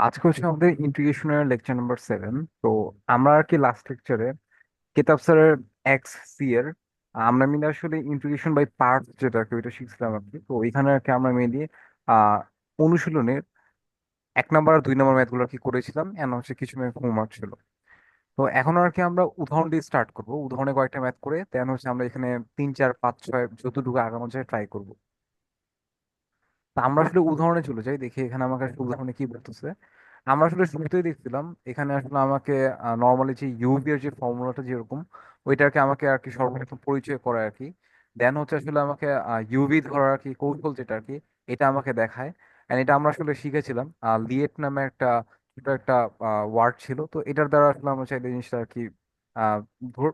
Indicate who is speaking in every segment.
Speaker 1: আজকে হচ্ছে আমাদের ইন্টিগ্রেশনের লেকচার নাম্বার 7। তো আমরা আর কি লাস্ট লেকচারে কেতাব স্যারের এক্স সি এর আমরা মিলে আসলে ইন্টিগ্রেশন বাই পার্ট যেটা আর কি ওইটা শিখছিলাম আর কি। তো এখানে আর কি আমরা মিলিয়ে আহ অনুশীলনের 1 নাম্বার আর 2 নাম্বার ম্যাথগুলো আর কি করেছিলাম, এন্ড হচ্ছে কিছু ম্যাথ হোমওয়ার্ক ছিল। তো এখন আর কি আমরা উদাহরণ দিয়ে স্টার্ট করবো, উদাহরণে কয়েকটা ম্যাথ করে দেন হচ্ছে আমরা এখানে 3 4 5 6 যতটুকু আগানো যায় ট্রাই করবো। তা আমরা আসলে উদাহরণে চলে যাই, দেখি এখানে আমাকে আসলে উদাহরণে কি বলতেছে। আমরা আসলে শুরুতেই দেখছিলাম এখানে আসলে আমাকে নর্মালি যে ইউভি এর যে ফর্মুলাটা যেরকম ওইটাকে আমাকে আর কি সর্বপ্রথম পরিচয় করে আর কি। দেন হচ্ছে আসলে আমাকে ইউভি ধরার আর কি কৌশল যেটা আর কি এটা আমাকে দেখায়। এন্ড এটা আমরা আসলে শিখেছিলাম লিয়েট নামে একটা ছোট একটা ওয়ার্ড ছিল। তো এটার দ্বারা আসলে আমরা চাইলে জিনিসটা আর কি আহ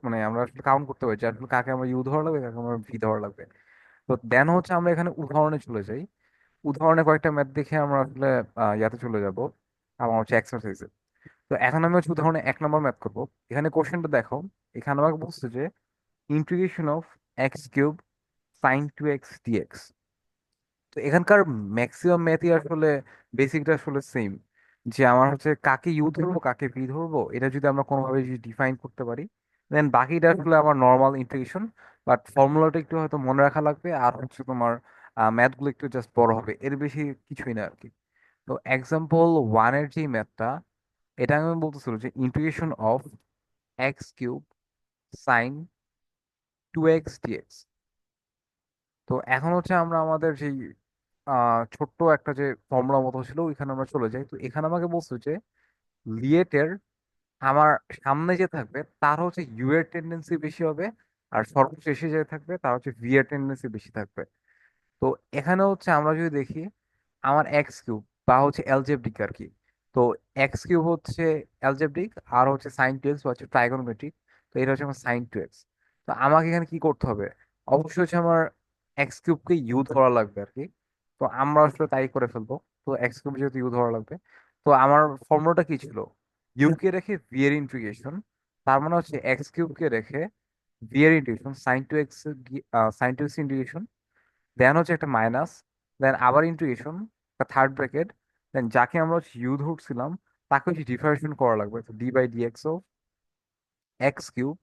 Speaker 1: মানে আমরা আসলে কাউন্ট করতে পারি যে আসলে কাকে আমরা ইউ ধরা লাগবে, কাকে আমরা ভি ধরা লাগবে। তো দেন হচ্ছে আমরা এখানে উদাহরণে চলে যাই। উদাহরণে কয়েকটা ম্যাথ দেখে আমরা আসলে ইয়াতে চলে যাব, আমার হচ্ছে এক্সারসাইজে। তো এখন আমি হচ্ছে উদাহরণে 1 নম্বর ম্যাথ করবো। এখানে কোশ্চেনটা দেখো, এখানে আমাকে বলছে যে integration of x cube sine two x dx. তো এখানকার ম্যাক্সিমাম ম্যাথই আসলে বেসিকটা আসলে সেম, যে আমার হচ্ছে কাকে ইউ ধরবো কাকে ভি ধরবো এটা যদি আমরা কোনোভাবে যদি ডিফাইন করতে পারি দেন বাকিটা আসলে আমার নর্মাল ইন্টিগ্রেশন। বাট ফর্মুলাটা একটু হয়তো মনে রাখা লাগবে, আর হচ্ছে তোমার ম্যাথগুলো একটু জাস্ট বড় হবে, এর বেশি কিছুই না আর কি। তো এক্সাম্পল ওয়ানের যে ম্যাথটা, এটা আমি বলতেছিল যে integration of x cube sine two x dx. তো এখন হচ্ছে আমরা আমাদের যেই ছোট্ট একটা যে ফর্মুলা মতো ছিল ওইখানে আমরা চলে যাই। তো এখানে আমাকে বলছো যে লিয়েটের আমার সামনে যে থাকবে তার হচ্ছে ইউ এর টেন্ডেন্সি বেশি হবে, আর সর্বশেষে যে থাকবে তার হচ্ছে ভি এর টেন্ডেন্সি বেশি থাকবে। তো এখানে হচ্ছে আমরা যদি দেখি আমার এক্স কিউব বা হচ্ছে অ্যালজেব্রিক আর কি। তো এক্স কিউব হচ্ছে অ্যালজেব্রিক, আর হচ্ছে সাইন টু এক্স হচ্ছে ট্রাইগোনোমেট্রিক। তো এটা হচ্ছে আমার সাইন টু এক্স। তো আমাকে এখানে কি করতে হবে, অবশ্যই হচ্ছে আমার এক্স কিউবকে ইউ ধরা লাগবে আর কি। তো আমরা আসলে তাই করে ফেলবো। তো এক্স কিউব যেহেতু ইউ ধরা লাগবে, তো আমার ফর্মুলাটা কি ছিল, ইউ কে রেখে ভি এর ইন্টিগ্রেশন, তার মানে হচ্ছে এক্স কিউব কে রেখে ভি এর integration sine two x integration, then হচ্ছে একটা মাইনাস, দেন আবার ইন্টিগ্রেশন, থার্ড ব্র্যাকেট, দেন যাকে আমরা হচ্ছে ইউ ধরছিলাম তাকে হচ্ছে ডিফারেন্সিয়েশন করা লাগবে, তো D by D x of x cube.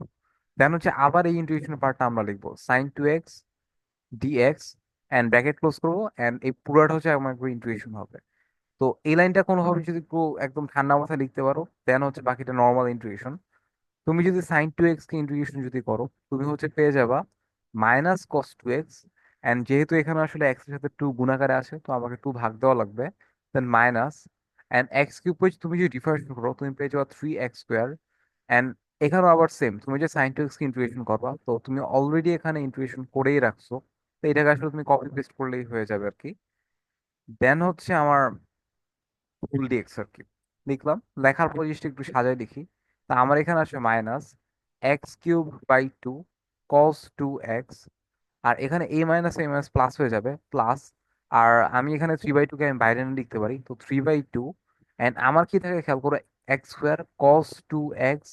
Speaker 1: Then হচ্ছে আবার এই ইন্টিগ্রেশন পার্টটা আমরা লিখবো sine two x D X, and bracket close করবো, অ্যান্ড এই পুরোটা হচ্ছে আমার ইন্টিগ্রেশন হবে। তো এই লাইনটা কোনোভাবে যদি একটু একদম ঠান্ডা মাথায় লিখতে পারো দেন হচ্ছে বাকিটা নর্মাল ইন্টিগ্রেশন। তুমি যদি সাইন টু এক্স কে ইন্টিগ্রেশন যদি করো তুমি হচ্ছে পেয়ে যাবা minus cos two x. And যেহেতু এখানে আসলে এক্স এর সাথে টু গুণাকারে আসে তো আমাকে টু ভাগ দেওয়া লাগবে, than minus, and x cube তুমি যদি ডিফারেন্সিয়েট করো তুমি পেয়ে যাবা 3x স্কোয়ার। অ্যান্ড এখানেও আবার সেম, তুমি যে সাইন টু এক্স কে ইন্টিগ্রেশন করবা তো তুমি অলরেডি এখানে ইন্টিগ্রেশন করেই রাখছো, তো এটাকে আসলে তুমি কপি পেস্ট করলেই হয়ে যাবে আর কি। দেন হচ্ছে আমার ফুল ডিএক্স আর কি লিখলাম। লেখার পর জিনিসটা একটু সাজাই লিখি। তা আমার এখানে আছে minus x cube by two cos two X, আর এখানে এ মাইনাস প্লাস হয়ে যাবে প্লাস। আর আমি এখানে 3/2 কে আমি বাইরে এনে লিখতে পারি, তো 3/2, অ্যান্ড আমার কি থাকে খেয়াল করো, x square cos two x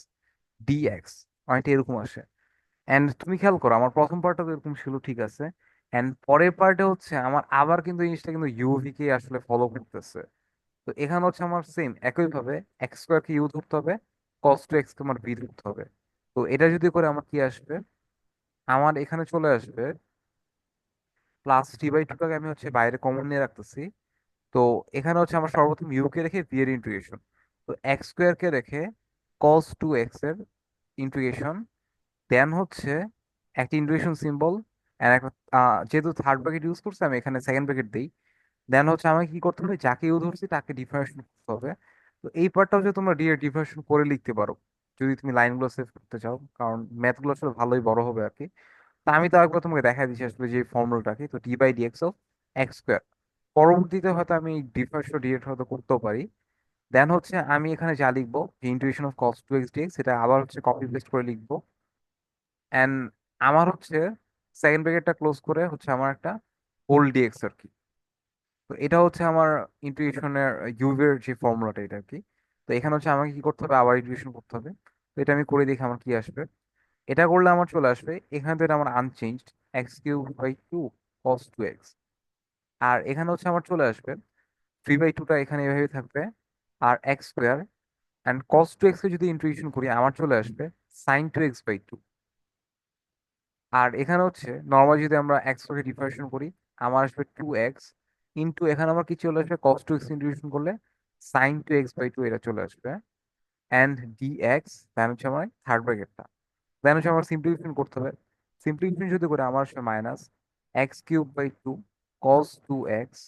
Speaker 1: dx, অনেকটা এরকম আসে। অ্যান্ড তুমি খেয়াল করো আমার প্রথম পার্টটা তো এরকম ছিল ঠিক আছে, অ্যান্ড পরের পার্টে হচ্ছে আমার আবার কিন্তু এই জিনিসটা কিন্তু ইউভি কে আসলে ফলো করতেছে। তো এখানে হচ্ছে আমার সেম একইভাবে এক্স স্কোয়ার কে ইউ ধরতে হবে, কস টু এক্স কে আমার বি ধরতে হবে। তো এটা যদি করে আমার কি আসবে, আমার এখানে চলে আসবে প্লাস t/2টাকে আমি হচ্ছে বাইরে কমন নিয়ে রাখতেছি। তো এখানে হচ্ছে আমার সর্বপ্রথম ইউ কে রেখে ভি এর ইন্টিগ্রেশন, তো এক্স স্কোয়ার কে রেখে কস টু এক্স এর ইন্টিগ্রেশন, দেন হচ্ছে একটা ইন্টিগ্রেশন সিম্বল, এন্ড একটা যেহেতু থার্ড ব্র্যাকেট ইউজ করছি আমি এখানে সেকেন্ড ব্র্যাকেট দিই। দেন হচ্ছে আমাকে কি করতে হবে, যাকে ইউ ধরছি তাকে ডিফারেন্সিয়েশন করতে হবে। তো এই পার্টটা হচ্ছে তোমরা ডিফারেন্সিয়েশন করে লিখতে পারো যদি তুমি লাইনগুলো সেভ করতে চাও, কারণ ম্যাথগুলো আসলে ভালোই বড় হবে আর কি। তা আমি তো একবার তোমাকে দেখাই দিচ্ছি আসলে যে ফর্মুলাটাকে, তো D by dx of x square. পরবর্তীতে হয়তো আমি ডিফারেন্সিয়েশন ডিরেক্ট হয়তো করতেও পারি। দেন হচ্ছে আমি এখানে যা লিখবো integration of cos two x dx, সেটা আবার হচ্ছে কপি পেস্ট করে লিখবো। এন্ড আমার হচ্ছে সেকেন্ড ব্র্যাকেটটা ক্লোজ করে হচ্ছে আমার একটা হোল ডিএক্স আর কি। তো এটা হচ্ছে আমার ইন্টিগ্রেশনের ইউভের যে ফর্মুলাটা এটা আর কি। তো এখানে হচ্ছে আমাকে কি করতে হবে, আবার ইন্টিগ্রেশন করতে হবে। তো এটা আমি করে দেখি আমার কি আসবে। এটা করলে আমার চলে আসবে এখানে, তো এটা আমার unchanged X cube by two cos two X. আর এখানে হচ্ছে আমার চলে আসবে 3/2টা এখানে এভাবে থাকবে, আর X square, and cos two x কে যদি ইন্টিগ্রেশন করি আমার চলে আসবে sine two x by two. আর এখানে হচ্ছে নর্মাল যদি আমরা এক্স কে ডিফারেন্সিয়েশন করি আমার আসবে টু এক্স ইন্টু, এখানে আমার কি চলে আসবে কস টু এক্স ইন্টিগ্রেশন করলে sine two x by two এটা চলে আসবে, অ্যান্ড ডি এক্স দেন হচ্ছে আমার থার্ড ব্র্যাকেটটা, দেন হচ্ছে আমার সিম্পলিফিকেশন করতে হবে। সিম্পলিফিকেশন যদি করে আমার আসবে minus x cube by two cos two x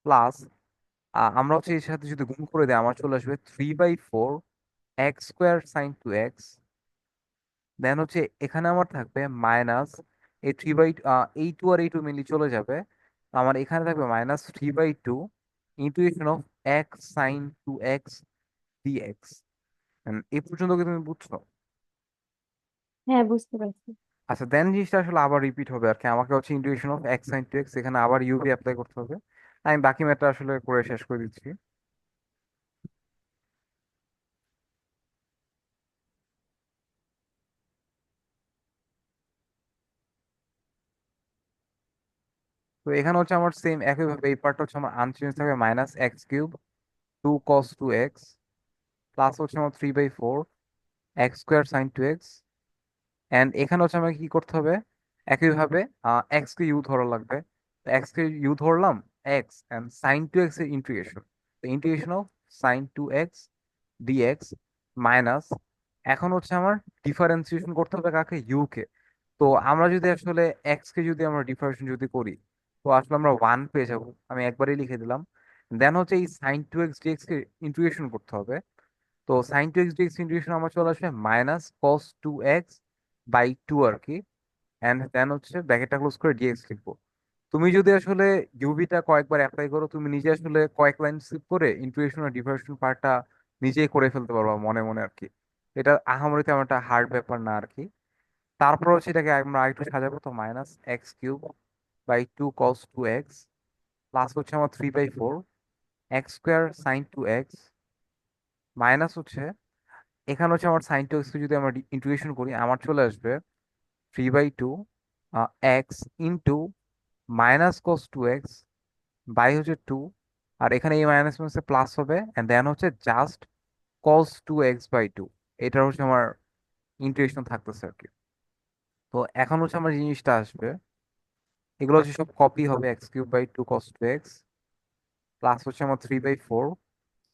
Speaker 1: plus, আমরা হচ্ছে এর সাথে যদি গুণ করে দিই আমার চলে আসবে three by four x square sine two X, then হচ্ছে এখানে আমার থাকবে মাইনাস এই থ্রি বাই, এই টু আর এই টু মিলি চলে যাবে, আমার এখানে থাকবে minus three by two integration of x sine two x D X. এই পর্যন্ত কি তুমি বুঝছো?
Speaker 2: হ্যাঁ, বুঝতে পারছি।
Speaker 1: আচ্ছা, দেন জিনিসটা আসলে আবার রিপিট হবে আর কি, আমাকে হচ্ছে integration of x sine two x এখানে আবার ইউভি অ্যাপ্লাই করতে হবে। আমি বাকি ম্যাথটা আসলে করে শেষ করে দিচ্ছি। তো এখানে হচ্ছে আমার সেম একইভাবে এই পার্টটা হচ্ছে আমার আনচেঞ্জ থাকবে minus x cube two cos two x plus হচ্ছে আমার three by four x square sine two x, and এখানে হচ্ছে আমাকে কি করতে হবে একইভাবে এক্স কে ইউ ধরা লাগবে। এক্স কে ইউ ধরলাম, x and sine two x এর ইন্টিগ্রেশন, তো integration of sine two x dx minus, এখন হচ্ছে আমার ডিফারেন্সিয়েশন করতে হবে কাকে, ইউ কে। তো আমরা যদি আসলে এক্স কে যদি আমরা ডিফারেন্সিয়েশন যদি করি তো আসলে আমরা ওয়ান পেয়ে যাব, আমি একবারই লিখে দিলাম। দেন হচ্ছে এই সাইন টু এক্স ডিএক্স কে ইন্টিগ্রেশন করতে হবে, তো sine two x D X integration আমার চলে আসবে minus cos two x by two আর কি, অ্যান্ড দেন হচ্ছে ব্র্যাকেটটা ক্লোজ করে ডিএক্স লিখবো। তুমি যদি আসলে ইউভিটা কয়েকবার অ্যাপ্লাই করো তুমি নিজে আসলে কয়েক লাইন স্কিপ করে ইন্টিগ্রেশন আর ডিফারেন্সিয়েশন পার্টটা নিজেই করে ফেলতে পারবা মনে মনে আর কি। এটা আহামরি তেমন একটা হার্ড ব্যাপার না আর কি। তারপর হচ্ছে এটাকে আমরা আরেকটু সাজাবো, তো minus x cube by two cos two x plus হচ্ছে আমার three by four x square sine two x minus হচ্ছে এখানে হচ্ছে আমার সাইন টু এক্স যদি আমরা ইন্টিগ্রেশন করি আমার চলে আসবে three by two x into minus cos two x by হচ্ছে টু, আর এখানে এই মাইনাস মাইনাসে প্লাস হবে, এন্ড দেন হচ্ছে just cos two x by two, এটা হচ্ছে আমার ইন্টিগ্রেশন থাকতেছে আর কি। তো এখন হচ্ছে আমার জিনিসটা আসবে, এগুলো হচ্ছে সব কপি হবে X cube by two cos two x plus হচ্ছে আমার three by four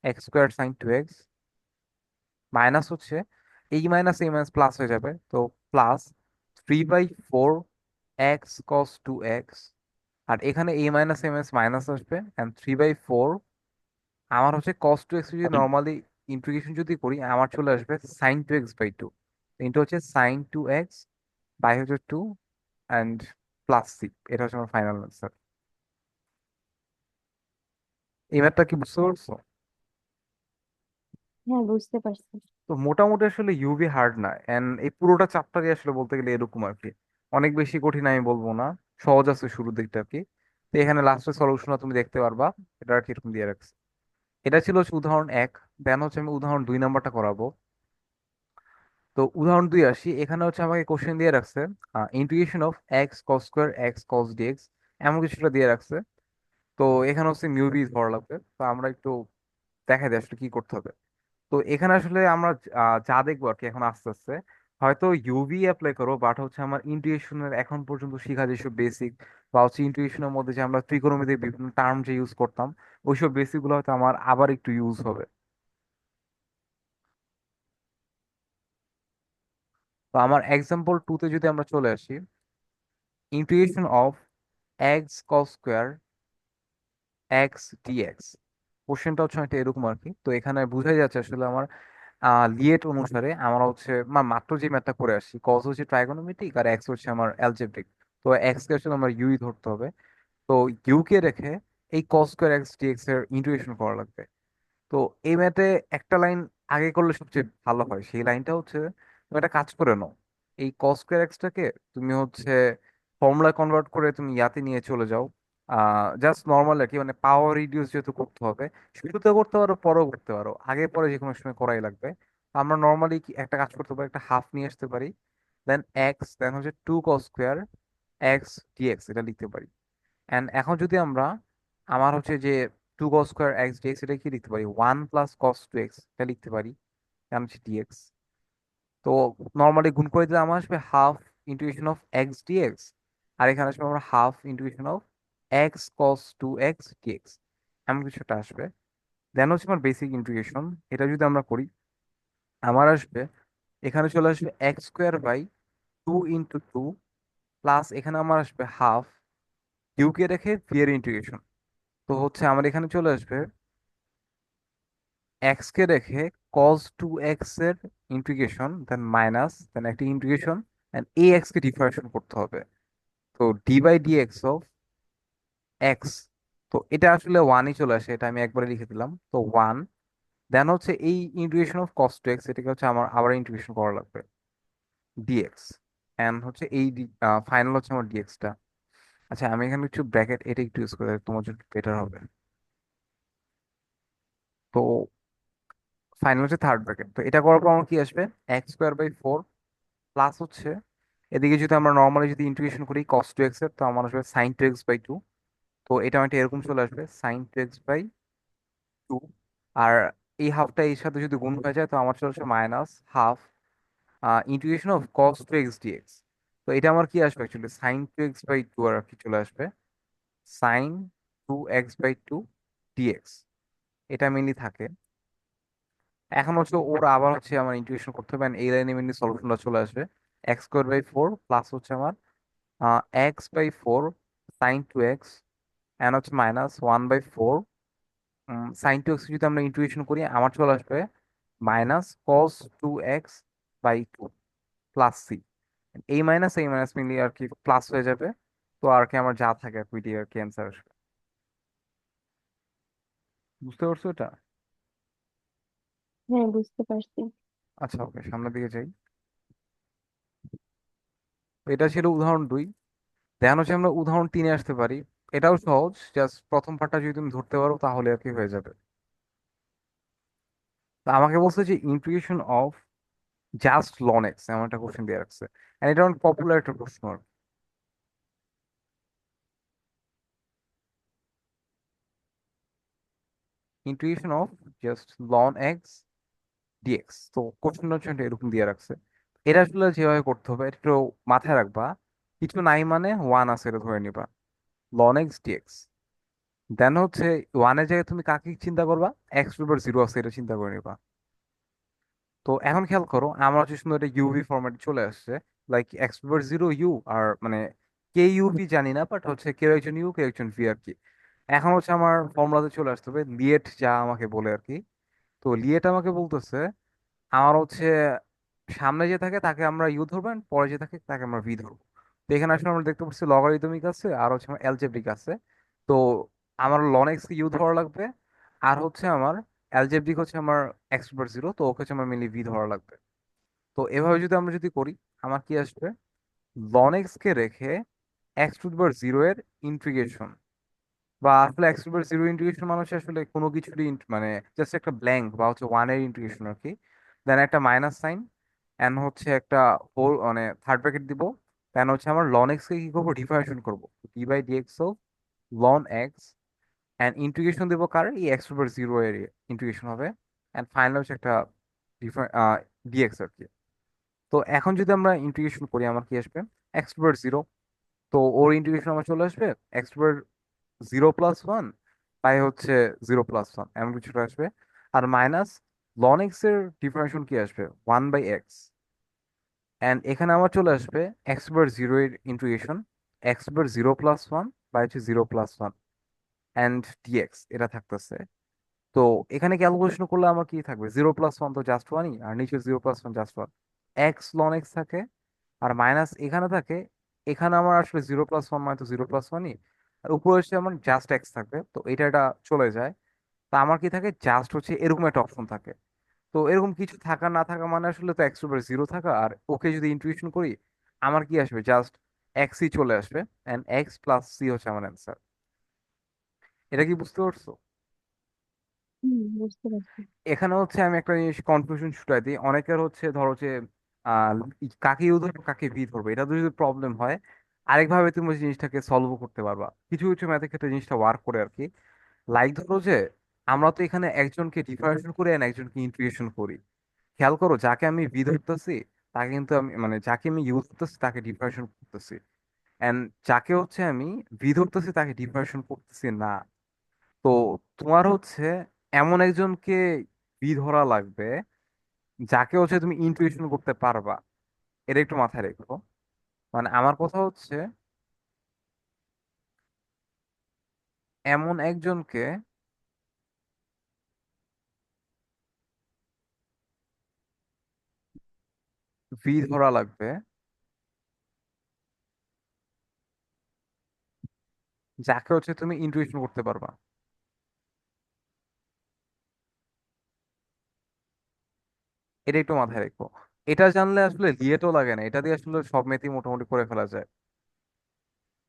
Speaker 1: x square sine two x minus হচ্ছে এই মাইনাস প্লাস হয়ে যাবে, তো plus three by four X cos two X, আর এখানে এই মাইনাস এম এস মাইনাস আসবে, অ্যান্ড থ্রি বাই ফোর আমার হচ্ছে কস টু এক্স যদি নর্মালি ইন্টিগ্রেশন যদি করি আমার চলে আসবে sine two x by two, into হচ্ছে সাইন টু এক্স বাই হচ্ছে টু অ্যান্ড প্লাস সি, এটা হচ্ছে আমার ফাইনাল আনসার। এই ম্যাথটা কি বুঝতে পারছো?
Speaker 2: হ্যাঁ, বুঝতে পারছি।
Speaker 1: তো মোটামুটি আসলে ইউভি হার্ড না, এন্ড এই পুরোটা চ্যাপ্টারই আসলে বলতে গেলে এরকম আর কি, অনেক বেশি কঠিন আমি বলবো না, সহজ আছে শুরুর দিকটা আর কি। তো এখানে লাস্টের সলিউশনটা তুমি দেখতে পারবা, এটা আর কি এরকম দিয়ে রাখছে। এটা ছিল হচ্ছে উদাহরণ এক, দেন হচ্ছে আমি উদাহরণ দুই নাম্বারটা করাবো। তো উদাহরণ দুই আসি, এখানে হচ্ছে আমাকে কোশ্চেন দিয়ে রাখছে integration of x cos square x cos dx, এমন কিছুটা দিয়ে রাখছে। তো এখানে হচ্ছে মিউবি ধরা লাগবে, তো আমরা একটু দেখা যায় আসলে কি করতে হবে। তো এখানে আসলে আমরা যা দেখবো আর কি এখন আস্তে আস্তে, হয়তো ইউভি অ্যাপ্লাই করো বাট হচ্ছে আমার ইন্টুইশনের এখন পর্যন্ত শেখা যেসব বেসিক বা হচ্ছে ইন্টুইশনের মধ্যে যে আমরা ত্রিকোণমিতির বিভিন্ন টার্ম যে ইউজ করতাম ওইসব বেসিক গুলো হয়তো আমার আবার একটু ইউজ হবে। তো আমার এক্সাম্পল টুতে যদি আমরা চলে আসি, integration of x cos square x dx, কোশ্চেনটা হচ্ছে একটা এরকম আর কি। তো এখানে বোঝাই যাচ্ছে আসলে আমার লিয়েট অনুসারে আমরা হচ্ছে মাত্র যে ম্যাথটা করে আসছি, কস হচ্ছে ট্রাইগোনোমেট্রিক আর এক্স হচ্ছে আমার অ্যালজেব্রিক, তো এক্স কে আসলে আমার ইউই ধরতে হবে। তো ইউ কে রেখে এই কস স্কোয়ার এক্স ডিএক্স এর ইন্টিগ্রেশন করা লাগবে। তো এই ম্যাথে একটা লাইন আগে করলে সবচেয়ে ভালো হয়, সেই লাইনটা হচ্ছে তুমি একটা কাজ করে নাও, এই কস স্কোয়ার এক্সটাকে তুমি হচ্ছে ফর্মুলা কনভার্ট করে তুমি ইয়াতে নিয়ে চলে যাও, জাস্ট নর্মাল আর কি, মানে পাওয়ার রিডিউস যেহেতু করতে হবে শুরুতে করতে পারো পরেও করতে পারো, আগে পরে যে কোনো সময় করাই লাগবে। আমরা নর্মালি একটা কাজ করতে পারি, একটা হাফ নিয়ে আসতে পারি, দেন এক্স দেন হচ্ছে two cos square x dx এটা লিখতে পারি। এন্ড এখন যদি আমরা আমার হচ্ছে যে 2 cos স্কোয়ার এক্স ডিএক্স, এটা কি লিখতে পারি? 1 + cos 2x, এটা লিখতে পারি, কারণ হচ্ছে ডিএক্স। তো নর্মালি গুণ করে দিলে আমার আসবে half integration of x D X, আর এখানে আসবে আমার half integration of x cos 2x dx, এমন কিছু একটা আসবে। দেন হচ্ছে আমার বেসিক ইন্টিগ্রেশন, এটা যদি আমরা করি আমার আসবে, এখানে চলে আসবে x² / 2 × 2 প্লাস এখানে আমার আসবে হাফ কিউকে রেখে ভি এর ইন্টিগ্রেশন। তো হচ্ছে আমার এখানে চলে আসবে এক্স কে রেখে cos 2x এর ইন্টিগ্রেশন, দেন মাইনাস, দেন একটা ইন্টিগ্রেশন, এন্ড এই এক্স কে ডিফারেন্সিয়েট করতে হবে। তো d/dx অফ এক্স, তো এটা আসলে ওয়ানই চলে আসে, এটা আমি একবারে লিখে দিলাম, তো ওয়ান। দেন হচ্ছে এই ইন্টিগ্রেশন অফ cos 2x, এটাকে হচ্ছে আমার আবার ইন্টিগ্রেশন করা লাগবে ডিএক্স, এন্ড হচ্ছে এই ফাইনাল হচ্ছে আমার ডিএক্সটা। আচ্ছা আমি এখানে একটু ব্র্যাকেট এটা একটু ইউজ করে তোমার জন্য বেটার হবে। তো ফাইনাল হচ্ছে থার্ড ব্র্যাকেট, তো এটা করার পর আমার কি আসবে? x² / 4 প্লাস হচ্ছে এদিকে যদি আমরা নর্মালি যদি ইন্টিগ্রেশন করি cos 2x এর, তো আমার আসবে sin 2x/2। তো এটা একটা এরকম চলে আসবে sin 2x/2। আর এই হাফটা এর সাথে যদি গুণ হয়ে যায় তো আমার চলে আসবে minus half integration of cos 2x dx। তো এটা আমার কি আসবে অ্যাকচুয়ালি sin 2x/2 আর কি চলে আসবে sin 2x/2 dx, এটা মেনলি থাকে। এখন হচ্ছে ওর আবার হচ্ছে আমার ইন্টিগ্রেশন করতে হবে and এই লাইনে মেনলি সলিউশনটা চলে আসবে x² / 4 প্লাস হচ্ছে আমার x/4 sin 2x, এন্ড হচ্ছে -1/4 sin 2x যদি আমরা ইন্টিগ্রেশন করি আমার চলে আসবে -cos 2x/2 প্লাস সি। এই মাইনাস মিলিয়ে আর কি প্লাস হয়ে যাবে। তো আর কি আমার যা থাকে আর কি আর কি অ্যান্সার আসবে। বুঝতে পারছো এটা?
Speaker 2: হ্যাঁ, বুঝতে পারছি।
Speaker 1: আচ্ছা ওকে, সামনের দিকে যাই। তো এটা ছিল উদাহরণ 2। দেখানো হচ্ছে আমরা উদাহরণ 3-এ আসতে পারি। এটাও সহজ, জাস্ট প্রথম পার্টটা যদি তুমি ধরতে পারো তাহলে আর কি হয়ে যাবে। তো আমাকে বলছে যে integration of just ln x, এমন একটা কোশ্চেন দিয়ে রাখছে। And এটা অনেক পপুলার একটা প্রশ্ন আর integration of just ln X dx. তো কোশ্চেনটা হচ্ছে এরকম দিয়ে রাখছে। এটা আসলে যেভাবে করতে হবে এটা একটু মাথায় রাখবা, কিছু নাই মানে ওয়ান আছে এটা ধরে নিবা, লন এক্স ডিএক্স। দেন হচ্ছে ওয়ানের জায়গায় তুমি কাকে চিন্তা করবা? x² / 0 আছে এটা চিন্তা করে নিবা। তো এখন খেয়াল করো আমার হচ্ছে সুন্দর একটা ইউভি ফরম্যাট চলে আসছে, লাইক x/0 ইউ, আর মানে কে ইউভি জানি না, বাট হচ্ছে কেউ একজন ইউ কেউ একজন ভি আর কি। এখন হচ্ছে আমার ফর্মুলাতে চলে আসতে হবে লিয়েট যা আমাকে বলে আর কি। তো লিয়েট আমাকে বলতেছে আমার হচ্ছে সামনে যে থাকে তাকে আমরা ইউ ধরবো and পরে যে থাকে তাকে আমরা ভি ধরবো। তো এখানে আসলে আমরা দেখতে পাচ্ছি লগারিদমিক আছে আর হচ্ছে আমার অ্যালজেব্রিক আছে। তো আমার লন এক্স কে ইউ ধরা লাগবে, আর হচ্ছে আমার অ্যালজেব্রিক হচ্ছে আমার x/0, তো ওকে হচ্ছে আমার মেনলি ভি ধরা লাগবে। তো এভাবে যদি আমরা যদি করি আমার কি আসবে? লন এক্স কে রেখে x/0 এর ইন্টিগ্রেশন, বা আসলে x/0 ইন্টিগ্রেশন মানে হচ্ছে আসলে কোনো কিছুরই মানে জাস্ট একটা ব্ল্যাঙ্ক বা হচ্ছে ওয়ানের ইন্টিগ্রেশন আর কি। দেন একটা মাইনাস সাইন, এন্ড হচ্ছে একটা হোল মানে থার্ড ব্র্যাকেট দিব। দেন হচ্ছে আমার লন এক্স কে কি করবো? ডিফারেন্সিয়েট করবো, d/dx of ln x, and integration দেবো কার? এই x/0 এর ইন্টিগ্রেশন হবে, এন্ড ফাইনাল হচ্ছে একটা ডিএক্স আর কি। তো এখন যদি আমরা ইন্টিগ্রেশন করি আমার কি আসবে? x/0, তো ওর ইন্টিগ্রেশন আমার চলে আসবে x/0 + 1, তাই হচ্ছে 0 + 1 এমন কিছুটা আসবে। আর মাইনাস লন এক্স এর ডিফারেন্সিয়েশন কি আসবে? 1/x, এন্ড এখানে আমার চলে আসবে x/0 এর ইন্টিগ্রেশন x/0 + 1 বাই হচ্ছে 0 + 1 এন্ড ডিএক্স, এটা থাকতেছে। তো এখানে ক্যালকুলেশন করলে আমার কি থাকবে? 0 + 1 তো জাস্ট ওয়ানই, আর নিচে 0 + 1 just one. X ln x থাকে, আর মাইনাস এখানে থাকে। এখানে আমার আসলে 0 + 1 মানে তো 0 + 1ই, আর উপরে হচ্ছে আমার জাস্ট এক্স থাকবে, তো এটা চলে যায়। তা আমার কি থাকে? জাস্ট হচ্ছে এরকম একটা অপশন থাকে। তো এরকম কিছু থাকা না থাকা মানে আসলে তো x/0 থাকা, আর ওকে যদি ইন্টিগ্রেশন করি আমার কি আসবে? জাস্ট এক্সই চলে আসবে, এন্ড x + c হচ্ছে আমার অ্যান্সার। এটা কি বুঝতে পারছো?
Speaker 2: বুঝতে পারছি।
Speaker 1: এখানে হচ্ছে আমি একটা জিনিস কনফিউশন ছুটাই দিই, অনেকের হচ্ছে ধরো যে আহ কাকে ইউ ধরবো কাকে ভি ধরবো, এটা তো যদি প্রবলেম হয় আরেকভাবে তুমি ওই জিনিসটাকে সলভ করতে পারবা, কিছু কিছু ম্যাথের ক্ষেত্রে জিনিসটা ওয়ার্ক করে আর কি। লাইক ধরো যে আমরা তো এখানে একজনকে ডিফারেন্সিয়েট করি আর একজনকে ইন্টিগ্রেশন করি। খেয়াল করো, যাকে আমি ভি ধরতেছি তাকে কিন্তু আমি মানে যাকে আমি ইউজ করতেছি তাকে ডিফারেন্সিয়েট করতেছি, এন্ড যাকে হচ্ছে আমি ভি ধরতেছি তাকে ডিফারেন্সিয়েট করতেছি না। তো তোমার হচ্ছে এমন একজনকে ভি ধরা লাগবে যাকে হচ্ছে তুমি ইন্টুইশন করতে পারবা। এটা একটু মাথায় রেখো। মানে আমার কথা হচ্ছে এমন একজনকে ভি ধরা লাগবে যাকে হচ্ছে তুমি ইন্টুইশন করতে পারবা। এটা একটু মাথায় রেখো। এটা জানলে আসলে লিয়েটও লাগে না, এটা দিয়ে আসলে সব মেথই মোটামুটি করে ফেলা যায়।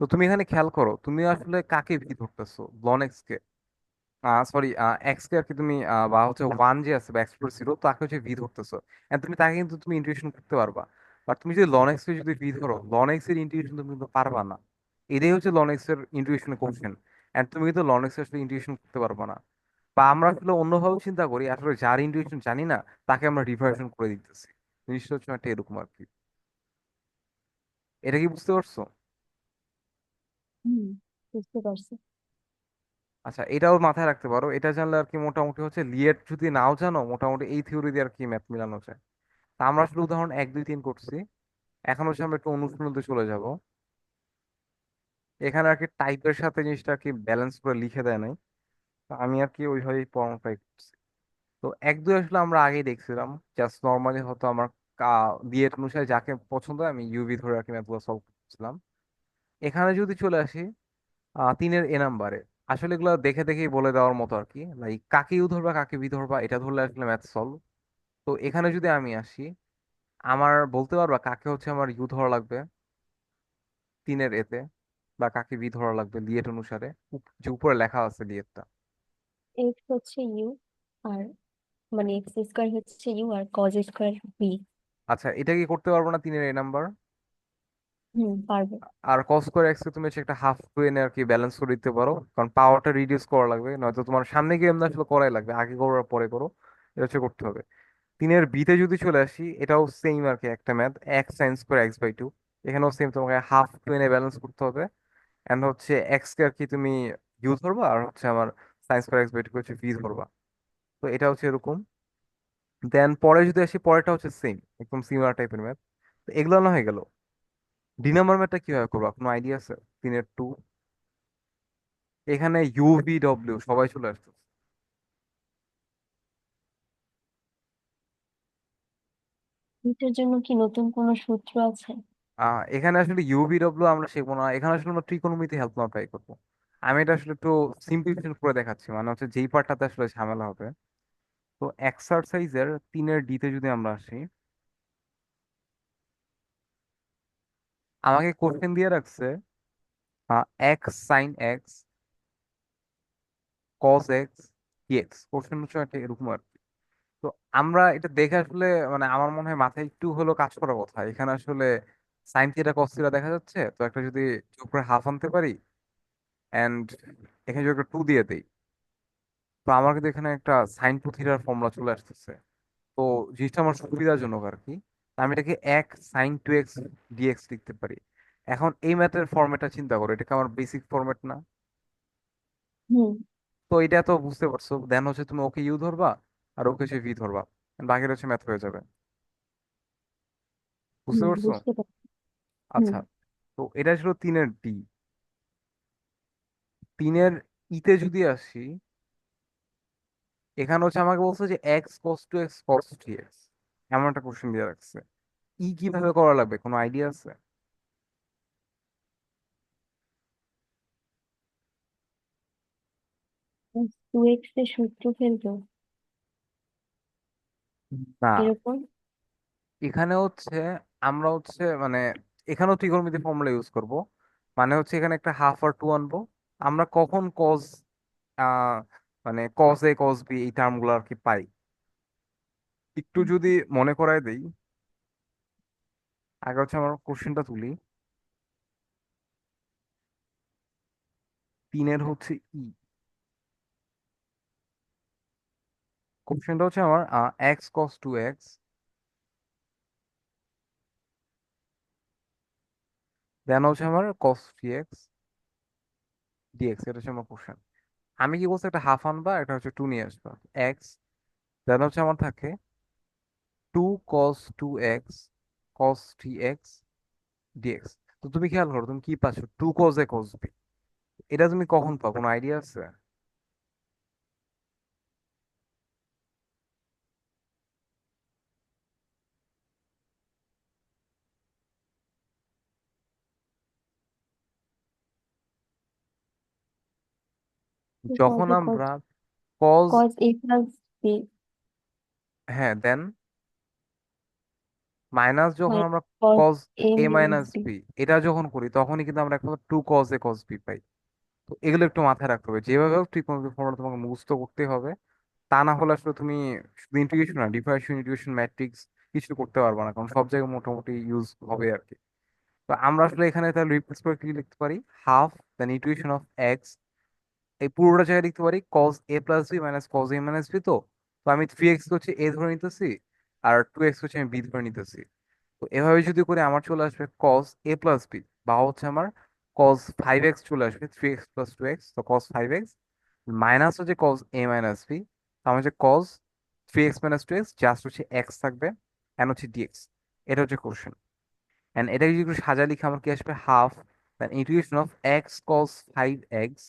Speaker 1: তো তুমি এখানে খেয়াল করো, তুমি আসলে কাকে ভি ধরতেছো? লনেক্স কে, সরি এক্স কে আর কি তুমি, বা হচ্ছে ওয়ান যে আছে বা এক্সপ্লোর জিরো তাকে হচ্ছে ভি ধরতেছো। এন্ড তুমি তাকে কিন্তু তুমি ইন্টুইশন করতে পারবা। বাট তুমি যদি লনেক্স কে যদি ভি ধরো, লনেক্স এর ইন্টুইশন তুমি কিন্তু পারবা না। এটাই হচ্ছে লনেক্স এর ইন্টুইশনের কোশ্চেন। এন্ড তুমি কিন্তু লনেক্স এর আসলে ইন্টুইশন করতে পারবা না। বা আমরা আসলে অন্যভাবে চিন্তা করি, আসলে যার ইন্টুইশন জানি না তাকে আমরা রিভার্সন করে দিতেছি। জিনিসটা হচ্ছে একটা এরকম আর কি। এটা কি বুঝতে পারছো?
Speaker 2: হুম, বুঝতে পারছি।
Speaker 1: আচ্ছা, এটাও মাথায় রাখতে পারো। এটা জানলে আর কি মোটামুটি হচ্ছে লিয়েট যদি নাও জানো, মোটামুটি এই থিওরি দিয়ে আর কি ম্যাথ মিলানো যায়। তা আমরা আসলে উদাহরণ 1 2 3 করছি। এখন হচ্ছে আমরা একটু অনুশীলনীতে চলে যাব। এখানে আর কি টাইপের সাথে জিনিসটা আর কি ব্যালেন্স করে লিখে দেয় নাই। তো আমি আর কি ওইভাবেই পড়ানো ট্রাই করছি। তো 1 2 আসলে আমরা আগেই দেখছিলাম। জাস্ট নর্মালি হতো আমার বিয়ের অনুসারে যাকে পছন্দ হয় আমি ইউভি ধরে আর কি ম্যাথগুলো সলভ করছিলাম। এখানে যদি চলে আসি 3-এর এ নাম্বারে, আসলে এগুলো দেখে দেখেই বলে দেওয়ার মতো আর কি। লাইক কাকে ইউ ধরবা কাকে বি ধরবা এটা ধরলে আসলে ম্যাথ সলভ। তো এখানে যদি আমি আসি, আমার বলতে পারবা কাকে হচ্ছে আমার ইউ ধরা লাগবে 3-এর এতে, বা কাকে বি ধরা লাগবে লিয়েট অনুসারে, যে উপরে লেখা আছে লিয়েটটা।
Speaker 2: এক্স হচ্ছে ইউ, আর মানে এক্স স্কোয়ার হচ্ছে ইউ আর কজ স্কোয়ার বি।
Speaker 1: আচ্ছা, এটা কি করতে পারবো না 3-এর এ নাম্বার?
Speaker 2: হুম, পারবে।
Speaker 1: আর কস স্কোয়ার এক্স কে তুমি হচ্ছে একটা হাফ টু এনে আর কি ব্যালেন্স করে দিতে পারো, কারণ পাওয়ারটা রিডিউস করা লাগবে, নয়তো তোমার সামনে গিয়ে এমনি আসলে করাই লাগবে, আগে করো আর পরে করো। এটা হচ্ছে করতে হবে। 3-এর বিতে যদি চলে আসি, এটাও সেম আর কি একটা math, x sine square x by two. এখানেও সেম, তোমাকে হাফ টু এনে ব্যালেন্স করতে হবে। এন্ড হচ্ছে এক্স কে আর কি তুমি ইউ ধরবা, আর হচ্ছে আমার sine square x by two হচ্ছে ভি ধরবা। তো এটা হচ্ছে এরকম। দেন পরে যদি আসি, পরেরটা হচ্ছে সেম, একদম সিমিলার টাইপের ম্যাথ। তো এগুলো না হয়ে গেল। ডি নাম্বার ম্যাথটা কিভাবে করবা, কোনো আইডিয়া আছে? 3-এর টু, এখানে ইউ ভি ডব্লিউ সবাই চলে আসছে।
Speaker 2: এটার জন্য কি নতুন কোনো সূত্র আছে?
Speaker 1: এখানে আসলে ইউ ভি ডব্লিউ আমরা শিখবো না, এখানে আসলে আমরা ত্রিকোণমিতি হেল্প নেওয়া ট্রাই করবো। আমি এটা আসলে একটু সিম্পলিফিকেশন করে দেখাচ্ছি, মানে হচ্ছে যেই পার্টটাতে আসলে ঝামেলা হবে। তো এক্সারসাইজের 3-এর ডিতে যদি আমরা আসি, আমাকে কোশ্চেন দিয়ে রাখছে x sine x cos x x, question হচ্ছে একটা এরকম আর কি। তো আমরা এটা দেখে আসলে মানে আমার মনে হয় মাথায় একটু হলো কাজ করার কথা। এখানে আসলে সাইন থিটা কস থিটা দেখা যাচ্ছে, তো একটা যদি যোগ করে হাফ আনতে পারি, এন্ড এখানে যদি একটা টু দিয়ে দেই, তো আমার কিন্তু এখানে একটা সাইন টু থিটার ফর্মুলা চলে আসতেছে। তো জিনিসটা আমার সুবিধাজনক আর কি। আমি এটাকে এক সাইন টু এক্স ডিএক্স লিখতে পারি। এখন এই ম্যাথের ফর্মেটটা চিন্তা করো, এটাকে আমার বেসিক ফর্মেট না?
Speaker 2: হুম।
Speaker 1: তো এটা তো বুঝতে পারছো, দেন হচ্ছে তুমি ওকে ইউ ধরবা আর ওকে সে ভি ধরবা, বাকিটা হচ্ছে ম্যাথ হয়ে যাবে। বুঝতে
Speaker 2: হুম,
Speaker 1: পারছো?
Speaker 2: বুঝতে পারছি। হুম।
Speaker 1: আচ্ছা, তো এটা ছিল 3-এর ডি। 3-এর ইতে যদি আসি, এখানে হচ্ছে আমাকে বলছে যে X cos two x cos three X, এমন একটা কোশ্চেন দিয়ে রাখছে। ই কিভাবে করা লাগবে, কোনো আইডিয়া আছে?
Speaker 2: টু এক্স এর সূত্র ফেলতো
Speaker 1: না,
Speaker 2: এরকম।
Speaker 1: এখানে হচ্ছে আমরা হচ্ছে মানে এখানেও ত্রিকোণমিতি ফর্মুলা ইউজ করব। মানে হচ্ছে এখানে একটা হাফ আর টু আনবো। আমরা কখন কজ আহ মানে কজ এ কজ বি এই টার্ম গুলো আর কি পাই, একটু যদি মনে করায় দেই। আগে হচ্ছে আমার কোশ্চেনটা তুলি। 3-এর হচ্ছে ই, কোশ্চেনটা হচ্ছে আমার x cos two X, then হচ্ছে আমার কস থ্রি এক্স ডিএক্স, এটা হচ্ছে আমার কোশ্চেন। আমি কি বলছি, একটা হাফ আনবা, এটা হচ্ছে টু নিয়ে আসবা, এক্স, দেন হচ্ছে আমার থাকে two cos two x cos three x dx. তো তুমি খেয়াল করো, তুমি কি পাচ্ছ, টু কস এ কস বি। এটা তুমি কখন পাও, কোনো আইডিয়া আছে?
Speaker 2: কজ
Speaker 1: যখন
Speaker 2: এ কজ,
Speaker 1: আমরা কজ,
Speaker 2: কজ এ প্লাস বি
Speaker 1: হ্যাঁ দেন মাইনাস যখন
Speaker 2: মাইনাস
Speaker 1: আমরা
Speaker 2: cos
Speaker 1: cos
Speaker 2: A
Speaker 1: A
Speaker 2: minus
Speaker 1: minus
Speaker 2: B.
Speaker 1: B এটা যখন করি, তখনই কিন্তু আমরা একটা two cos A cos B পাই। তো এগুলো একটু মাথায় রাখতে হবে, যেভাবে হোক ট্রিগোনোমেট্রি ফর্মুলা তোমাকে মুখস্থ করতে হবে। তা না হলে আসলে তুমি শুধু ইন্টিগ্রেশন না, ডিফারেন্সিয়াল ইন্টিগ্রেশন ম্যাট্রিক্স কিছু করতে পারবে না, কারণ সব জায়গায় মোটামুটি ইউজ হবে আর কি। তো আমরা আসলে এখানে তাহলে রিপ্লেস করে কি লিখতে পারি, half then integration of x, এই পুরোটা জায়গায় লিখতে পারি cos A plus b minus cos a minus b. তো আমি থ্রি এক্স হচ্ছে এ ধরে নিতেছি, আর টু এক্স হচ্ছে আমি বি ধরে নিতেছি। তো এভাবে যদি করে আমার চলে আসবে কজ এ প্লাস বি, বা হচ্ছে আমার কজ ফাইভ এক্স চলে আসবে, three x plus two x, তো কজ ফাইভ এক্স মাইনাস হচ্ছে কজ এ মাইনাস বি, তো আমার হচ্ছে cos three x minus two x just হচ্ছে এক্স থাকবে, এন্ড হচ্ছে ডিএক্স। এটা হচ্ছে কোশ্চেন। এন্ড এটা যদি একটু সাজা লিখে আমার কি আসবে, half then integration of x cos five x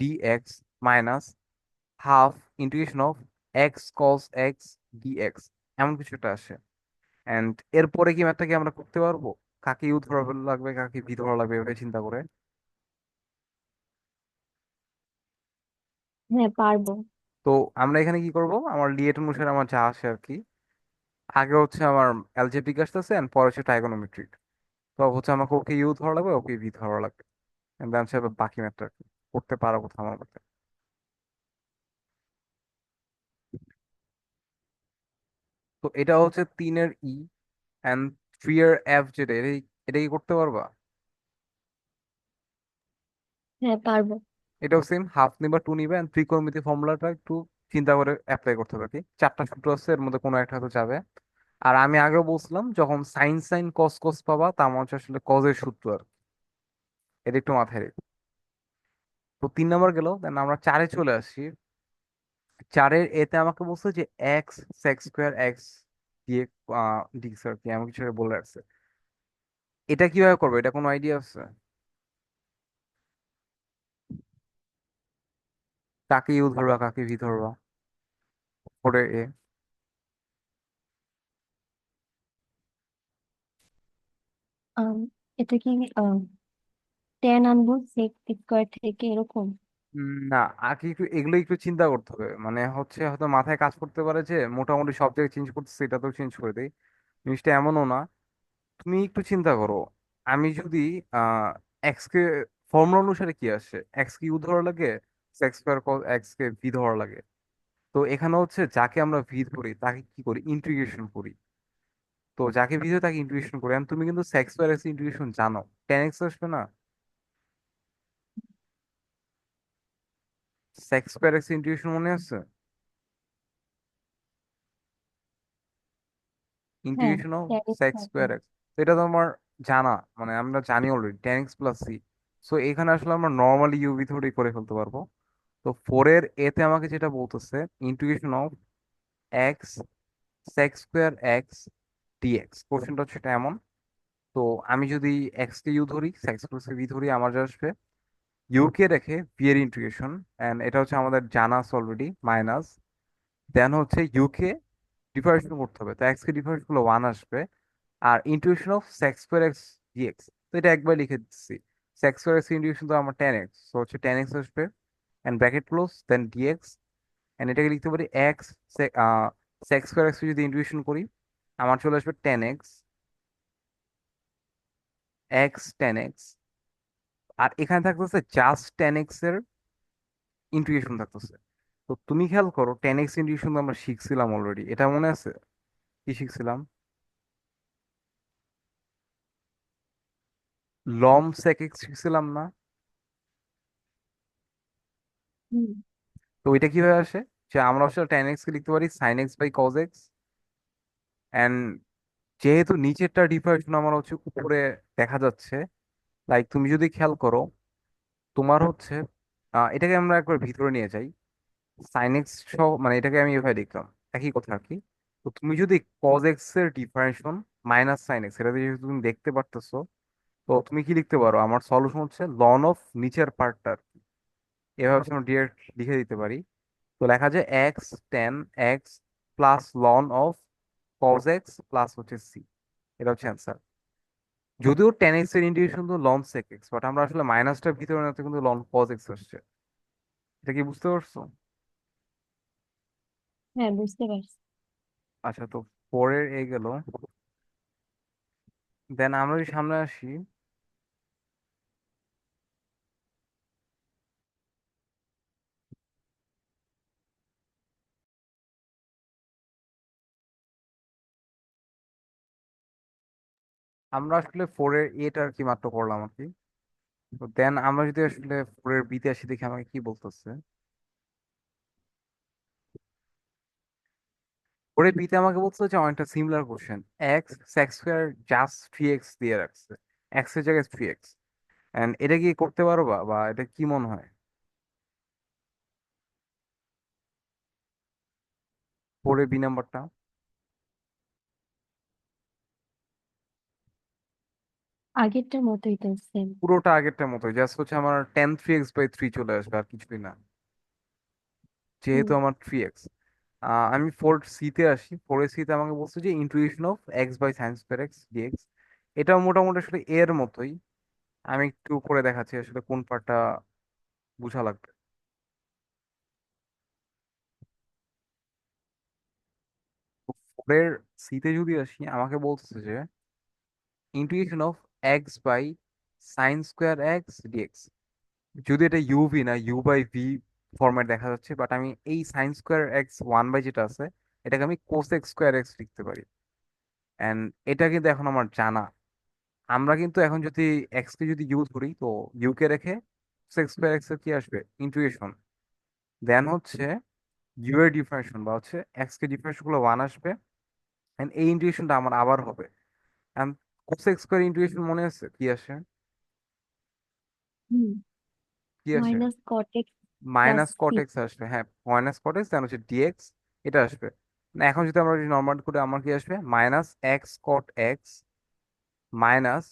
Speaker 1: dx minus half integration of x cos x dx, এমন কিছু একটা আসে। এন্ড এরপরে কি ম্যাথটাকে আমরা করতে পারবো, কাকে ইউ ধরা লাগবে কাকে ভি ধরা লাগবে এভাবে চিন্তা করে।
Speaker 2: হ্যাঁ, পারবো।
Speaker 1: তো আমরা এখানে কি করব, আমার লিয়েট অনুসারে আমার যা আসে আর কি, আগে হচ্ছে আমার অ্যালজেব্রিক আসতেছে এন্ড পরে হচ্ছে ট্রাইগোনোমেট্রিক। তো হচ্ছে আমাকে ওকে ইউ ধরা লাগবে, ওকে ভি ধরা লাগবে, এন্ড দেন সে বাকি ম্যাথটা আর কি করতে পারো কোথাও আমার মতে। তো এটা হচ্ছে তিনের ই এন্ড থ্রি এর এফ, যেটা এটাই, এটা কি করতে পারবা?
Speaker 2: হ্যাঁ, পারবো।
Speaker 1: এটাও সেম, হাফ নিবা টু নিবে এন্ড ত্রিকোণমিতি ফর্মুলাটা একটু চিন্তা করে অ্যাপ্লাই করতে হবে আর কি। চারটা সূত্র আছে, এর মধ্যে কোনো একটা হয়তো যাবে। আর আমি আগেও বলছিলাম, যখন সাইন সাইন কস কস পাবা, তা মনে হচ্ছে আসলে কজের সূত্র আর কি। এটা একটু মাথায় রেখো। তো তিন নম্বর গেল, দেন আমরা চারে চলে আসি। চারের এতে আমাকে বলছে যে এক্স সেক্স স্কোয়ার এক্স দিয়ে ডিক্স আর কি, এমন কিছু একটা বলে রাখছে। এটা কিভাবে করবো, এটা কোনো আইডিয়া আছে? কাকে ইউ ধরবা কাকে ভি ধরবা পরে এ?
Speaker 2: আম, এটা কি টেন আনবো সেক স্কোয়ার থেকে এরকম?
Speaker 1: না, আগে একটু এগুলো একটু চিন্তা করতে হবে, মানে হচ্ছে হয়তো মাথায় কাজ করতে পারে যে মোটামুটি সব জায়গায় চেঞ্জ করতেছে, এটা তো চেঞ্জ করে দেই, জিনিসটা এমনও না। তুমি একটু চিন্তা করো, আমি যদি এক্স কে ফর্মুলা অনুসারে কি আসে, এক্স কে ইউ ধরা লাগে, এক্স স্কোয়ার এক্স কে ভি ধরা লাগে। তো এখানে হচ্ছে যাকে আমরা ভি ধরি তাকে কি করি, ইন্টিগ্রেশন করি। তো যাকে ভি ধরি তাকে ইন্টিগ্রেশন করি, and তুমি কিন্তু সেক্স স্কোয়ার এক্স ইন্টিগ্রেশন জানো, টেন এক্স আসবে না, সেক্স স্কোয়ার এক্স ইন্টিগ্রেশন মনে আছে?
Speaker 2: হ্যাঁ,
Speaker 1: integration of
Speaker 2: tan
Speaker 1: sec square x, তো এটা তো আমার জানা, মানে আমরা জানি already tan x plus c. So এখানে আসলে আমরা নর্মালি ইউভি ধরেই করে ফেলতে পারবো। তো ফোরের এতে আমাকে যেটা বলতেছে, integration of x sec square x dx, কোশ্চেনটা হচ্ছে এটা এমন। তো আমি যদি এক্স কে ইউ ধরি, সেক্স প্লাস ভি ধরি, আমার যা আসবে ইউ কে রেখে ভি এর ইন্টিগ্রেশন, এন্ড এটা হচ্ছে আমাদের জানা অলরেডি, মাইনাস দেন হচ্ছে ইউ কে ডিফারেন্সিয়েট করতে হবে, তো এক্স কে ডিফারেন্স করলে ওয়ান আসবে, আর integration of sec square x dx, তো এটা একবার লিখে দিচ্ছি। সেক্স স্কোয়ার এক্স ইন্টিগ্রেশন তো আমার টেন এক্স, তো হচ্ছে টেন এক্স আসবে and bracket close then D X, and এটাকে লিখতে পারি এক্স সেক্স স্কোয়ার এক্স যদি ইন্টিগ্রেশন করি, আমার চলে আসবে tan X X tan X. আর এখানে থাকতেছে জাস্ট টেন এক্স এর ইন্টিগ্রেশন থাকতেছে। তো তুমি খেয়াল করো, টেন এক্স ইন্টিগ্রেশন তো আমরা শিখছিলাম অলরেডি, এটা মনে আছে? কি শিখছিলাম, লম সেক এক্স শিখছিলাম না?
Speaker 2: হুম।
Speaker 1: তো ওইটা কিভাবে আসে, যে আমরা আসলে টেন এক্স কে লিখতে পারি sine x by cos x. And যেহেতু নিচেরটা ডিফারেন্স আমার হচ্ছে উপরে দেখা যাচ্ছে, লাইক তুমি যদি খেয়াল করো তোমার হচ্ছে এটাকে আমরা একবার ভিতরে নিয়ে যাই। সাইন এক্স সহ মানে এটাকে আমি এভাবে লিখলাম, একই কথা আর কি। তো তুমি যদি কজ এক্স এর ডিফারেন্সিয়েশন মাইনাস সাইন এক্স এটা যেহেতু তুমি দেখতে পারতেছো, তো তুমি কি লিখতে পারো আমার সলিউশন হচ্ছে লন অফ নিচের পার্টটা। এভাবে আমরা ডিরেক্ট লিখে দিতে পারি। তো লেখা যায় x tan x plus ln of cos x plus হচ্ছে সি। এটা হচ্ছে অ্যান্সার। যদিও টেন এক্স এর ইন্টিগ্রেশন তো লন সেক এক্স, বাট আমরা আসলে মাইনাসটার ভিতরে নিতে কিন্তু লন কজ এক্স আসছে। এটা কি বুঝতে পারছো?
Speaker 2: হ্যাঁ, বুঝতে পারছি।
Speaker 1: আচ্ছা, তো পরের এ গেল। দেন আমরা যদি সামনে আসি, আমরা আসলে ফোরের এটা আর কি মাত্র করলাম আর কি। তো দেন আমরা যদি আসলে ফোরের বিতে আসি, দেখি আমাকে কি বলতেছে। ফোরের বিতে আমাকে বলছে যে অনেকটা similar question. X sec square just three x দিয়ে রাখছে, এক্স এর জায়গায় থ্রি এক্স। এন্ড এটা কি করতে পারো বা বা এটা কি মনে হয়? ফোরের বি নাম্বারটা
Speaker 2: আগেরটার মতোই তো, সেম।
Speaker 1: পুরোটা আগেরটার মতো, জাস্ট হচ্ছে আমার tan three x by three চলে আসবে, আর কিছুই না,
Speaker 2: হুম।
Speaker 1: যেহেতু আমার থ্রি এক্স। আমি ফোর সিতে আসি। ফোর সিতে আমাকে বলছে যে integration of x by sine square x dx. এটাও মোটামুটি আসলে এর মতোই। আমি একটু করে দেখাচ্ছি আসলে কোন পার্টটা বোঝা লাগবে। ফোরের সিতে যদি আসি, আমাকে বলতেছে যে integration of x by sine square x dx. যদি এটা ইউভি না ইউ বাই ভি ফরম্যাট দেখা যাচ্ছে, বাট আমি এই sine square x one by যেটা আছে এটাকে আমি কোস এক্স স্কোয়ার এক্স লিখতে পারি। অ্যান্ড এটা কিন্তু এখন আমার জানা। আমরা কিন্তু এখন যদি এক্স কে যদি ইউজ করি, তো ইউ কে রেখে সেক্স স্কোয়ার এক্স এর কি আসবে ইন্টুইশন। দেন হচ্ছে ইউ এর ডিফারেন্সিয়েশন বা হচ্ছে এক্স কে ডিফারেন্সিয়েশন গুলো ওয়ান আসবে। এন্ড এই ইন্টুইশনটা আমার আবার হবে। এন্ড কোসেক স্কোয়ার ইন্টুইশন মনে আছে কি আসে?
Speaker 2: হুম।
Speaker 1: কি আসে?
Speaker 2: Minus cot x plus
Speaker 1: minus cot
Speaker 2: c.
Speaker 1: X আসবে, হ্যাঁ। মাইনাস কট এক্স দেন হচ্ছে ডিএক্স, এটা আসবে। না, এখন যদি আমরা নর্মাল করে আমার কি আসবে minus x cot x minus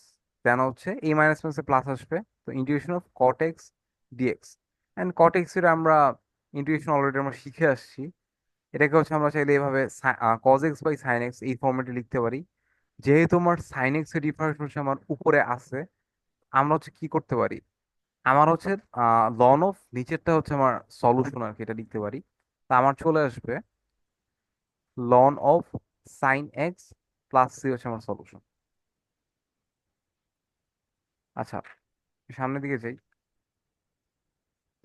Speaker 1: then হচ্ছে এই মাইনাস মাইনাসে প্লাস আসবে। তো integration of cot x dx. And cot x এর আমরা ইন্টিগ্রেশন অলরেডি আমরা শিখে আসছি। এটাকে হচ্ছে আমরা চাইলে এইভাবে cos x by sine x এই ফর্মেটে লিখতে পারি। যেহেতু আমার সাইন এক্স এর ডিফারেন্স হচ্ছে আমার উপরে আছে, আমরা হচ্ছে কি করতে পারি, আমার হচ্ছে লন অফ নিচেরটা হচ্ছে আমার সলিউশন আর কি, এটা লিখতে পারি। তা আমার চলে আসবে ln of sine x plus c হচ্ছে আমার সলিউশন। আচ্ছা, সামনের দিকে যাই।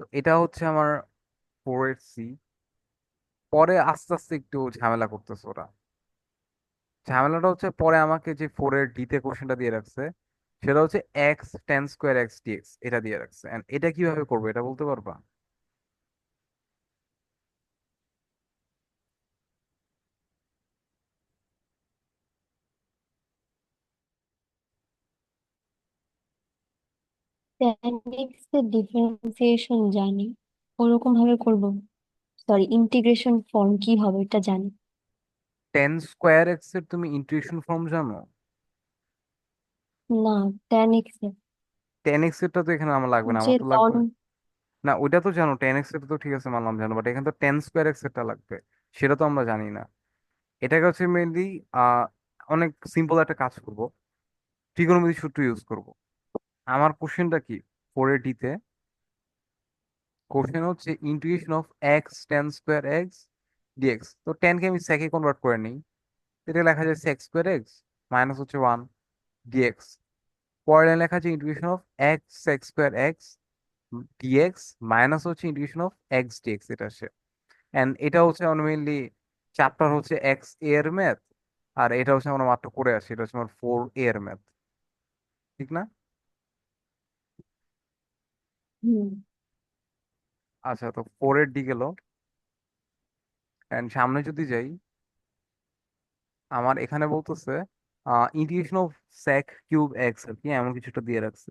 Speaker 1: তো এটা হচ্ছে আমার ফোর এর সি। পরে আস্তে আস্তে একটু ঝামেলা করতেছে ওরা। ঝামেলাটা হচ্ছে পরে আমাকে যে ফোর এর ডিতে কোশ্চেনটা দিয়ে রাখছে, সেটা হচ্ছে x tan square x dx এটা দিয়ে রাখছে। And এটা কিভাবে করবো এটা বলতে পারবা?
Speaker 2: ট্যান এক্স এর ডিফারেন্সিয়েশন জানি, ওরকম ভাবে করব। সরি, ইন্টিগ্রেশন ফর্ম কি হবে এটা জানি।
Speaker 1: টেন স্কোয়ার এক্স এর তুমি ইন্টিগ্রেশন ফর্ম জানো?
Speaker 2: না, ট্যান এক্স এর
Speaker 1: টেন এক্স এরটা তো এখানে আমার লাগবে না,
Speaker 2: যে
Speaker 1: আমার তো
Speaker 2: লন।
Speaker 1: লাগবে। না, ওইটা তো জানো, টেন এক্স এর তো ঠিক আছে মানলাম জানো, বাট এখানে তো টেন স্কোয়ার এক্স এরটা লাগবে। সেটা তো আমরা জানি না। এটাকে হচ্ছে মেনলি আহ অনেক সিম্পল একটা কাজ করব, ট্রিগোনোমেট্রি সূত্র ইউজ করব। আমার কোশ্চেনটা কি, ফোর এ ডিতে কোশ্চেন হচ্ছে integration of x tan square x dx. তো টেন কে আমি সেকে কনভার্ট করে নিই, এটা লেখা যায় সেক্স স্কোয়ার এক্স মাইনাস হচ্ছে ওয়ান ডিএক্স। পরের লাইন লেখা আছে integration of x sec square x dx minus হচ্ছে ইন্টিগ্রেশন অফ এক্স ডিএক্স এটা আসে। এন্ড এটা হচ্ছে আমার মেইনলি চ্যাপ্টার হচ্ছে এক্স এর ম্যাথ। আর এটা হচ্ছে আমরা মাত্র করে আসি, এটা হচ্ছে আমার ফোর এর ম্যাথ, ঠিক না?
Speaker 2: হুম।
Speaker 1: আচ্ছা, তো ফোর এর ডি গেল। এন্ড সামনে যদি যাই, আমার এখানে বলতেছে integration of sec cube X আর কি, এমন কিছুটা দিয়ে রাখছে।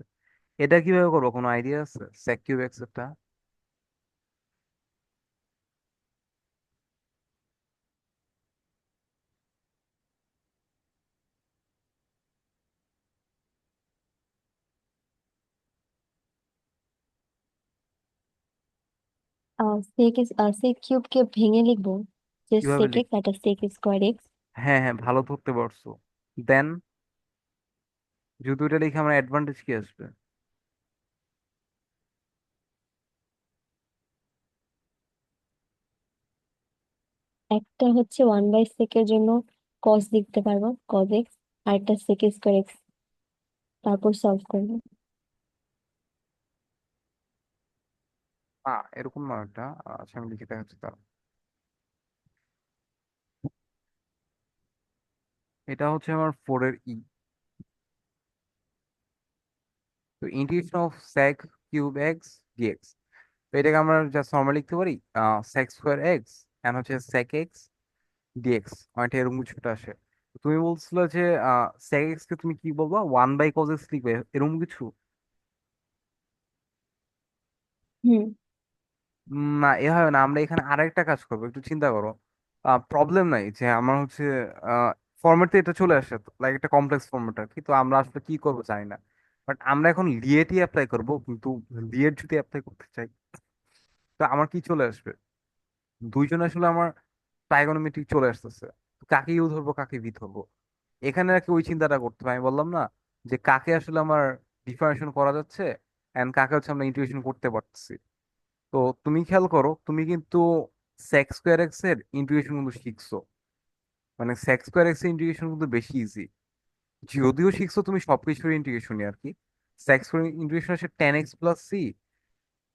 Speaker 1: এটা কিভাবে করবো, কোনো আইডিয়া আছে? sec কিউব এক্স এটা
Speaker 2: সেক সেক কিউব কে ভেঙে লিখবো যে
Speaker 1: কিভাবে
Speaker 2: সেক
Speaker 1: লিখ?
Speaker 2: এক্স একটা সেক স্কোয়ার এক্স।
Speaker 1: হ্যাঁ হ্যাঁ, ভালো ধরতে পারছো। দেন যদি ওইটা লিখে আমার অ্যাডভান্টেজ কি আসবে?
Speaker 2: একটা হচ্ছে 1/sec-এর জন্য কস লিখতে পারবো, কস এক্স। আর একটা সেক স্কোয়ার এক্স, তারপর সলভ করবো।
Speaker 1: এরকম না একটা। আচ্ছা আমি লিখে দেখাচ্ছি তার। এটা হচ্ছে আমার 4 এর তো integration of sec cube x dx. তো এটাকে আমরা জাস্ট নর্মাল লিখতে পারি sec স্কোয়ার এক্স এন্ড হচ্ছে sec এক্স ডিএক্স, অনেকটা এরকম কিছুটা আসে। তো তুমি বলছিলে যে sec এক্স কে তুমি কি বলবা, 1/cos এক্স লিখবে এরকম কিছু?
Speaker 2: হুম।
Speaker 1: না, এভাবে না, আমরা এখানে আরেকটা কাজ করবো, একটু চিন্তা করো। প্রবলেম নাই যে আমার হচ্ছে ফরম্যাটে এটা চলে আসে, লাইক একটা কমপ্লেক্স ফরম্যাট আর কি। তো আমরা আসলে কি করবো জানি না, বাট আমরা এখন লিয়েটই অ্যাপ্লাই করবো। কিন্তু লিয়েট যদি অ্যাপ্লাই করতে চাই, তো আমার কি চলে আসবে? দুইজন আসলে আমার ট্রাইগোনোমেট্রিক চলে আসতেছে। তো কাকে ইউ ধরবো, কাকে ভি ধরবো? এখানে আর কি ওই চিন্তাটা করতে হবে। আমি বললাম না যে কাকে আসলে আমার ডিফারেন্সিয়েশন করা যাচ্ছে এন্ড কাকে হচ্ছে আমরা ইন্টিগ্রেশন করতে পারতেছি। তো তুমি খেয়াল করো, তুমি কিন্তু সেক স্কোয়ার এক্স এর ইন্টিগ্রেশন কিন্তু শিখছো। মানে সেক স্কোয়ার এক্স এর ইন্টিগ্রেশন কিন্তু বেশি ইজি। যদিও শিখছো তুমি সবকিছুর ইন্টিগ্রেশনই আর কি। সেক স্কোয়ার ইন্টিগ্রেশন আসে টেন এক্স প্লাস সি।